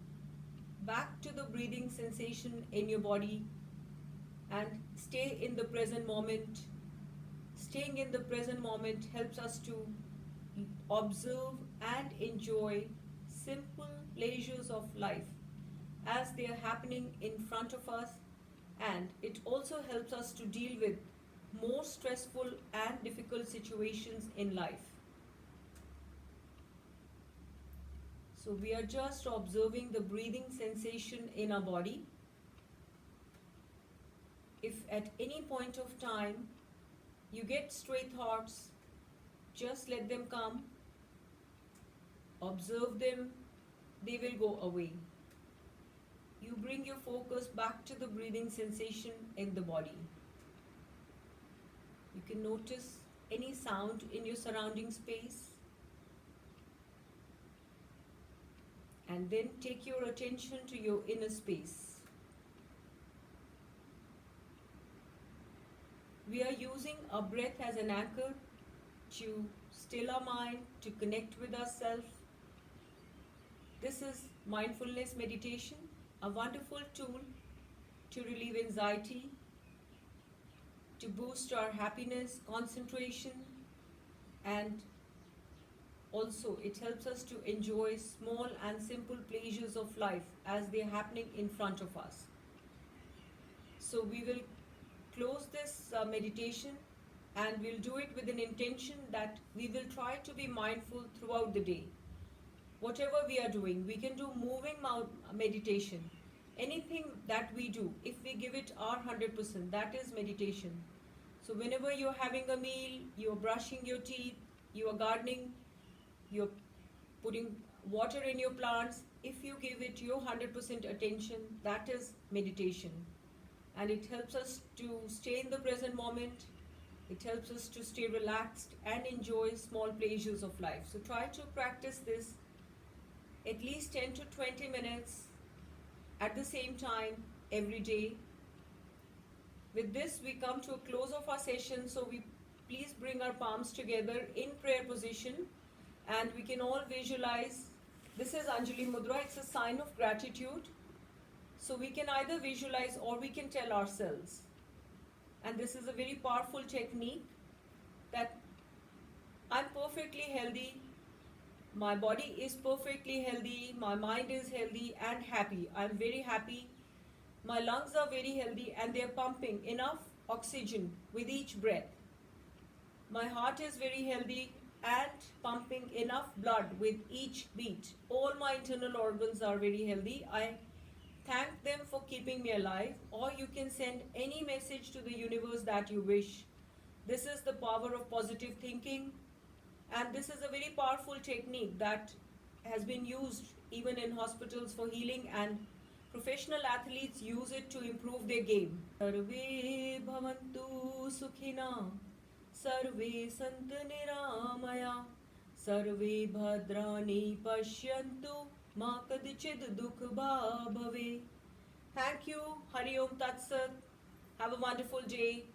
back to the breathing sensation in your body and stay in the present moment. Staying in the present moment helps us to observe and enjoy simple pleasures of life as they are happening in front of us, and it also helps us to deal with more stressful and difficult situations in life. So we are just observing the breathing sensation in our body. If at any point of time you get stray thoughts, just let them come, observe them, they will go away. You bring your focus back to the breathing sensation in the body. You can notice any sound in your surrounding space, and then take your attention to your inner space. We are using our breath as an anchor to still our mind, to connect with ourselves. This is mindfulness meditation, a wonderful tool to relieve anxiety, to boost our happiness, concentration, and also it helps us to enjoy small and simple pleasures of life as they are happening in front of us. So we will close this meditation, and we'll do it with an intention that we will try to be mindful throughout the day. Whatever we are doing, we can do moving meditation. Anything that we do, if we give it our 100%, that is meditation. So whenever you're having a meal, you're brushing your teeth, you are gardening, you're putting water in your plants, if you give it your 100% attention, that is meditation. And it helps us to stay in the present moment. It helps us to stay relaxed and enjoy small pleasures of life. So try to practice this at least 10 to 20 minutes at the same time every day. With this, we come to a close of our session. So we please bring our palms together in prayer position, and we can all visualize. This is Anjali Mudra. It's a sign of gratitude. So we can either visualize or we can tell ourselves. And this is a very powerful technique that I'm perfectly healthy, my body is perfectly healthy, my mind is healthy and happy. I'm very happy. My lungs are very healthy and they're pumping enough oxygen with each breath. My heart is very healthy and pumping enough blood with each beat. All my internal organs are very healthy. I thank them for keeping me alive. Or you can send any message to the universe that you wish. This is the power of positive thinking. And this is a very powerful technique that has been used even in hospitals for healing, and professional athletes use it to improve their game. Sarve bhavantu sukhina, सर्वे सन्तु निरामया, सर्वे भद्राणि पश्यन्तु मा कदाचित् दुःखभाग् भवेत्. Thank you. Hari Om Tat Sat. Have a wonderful day.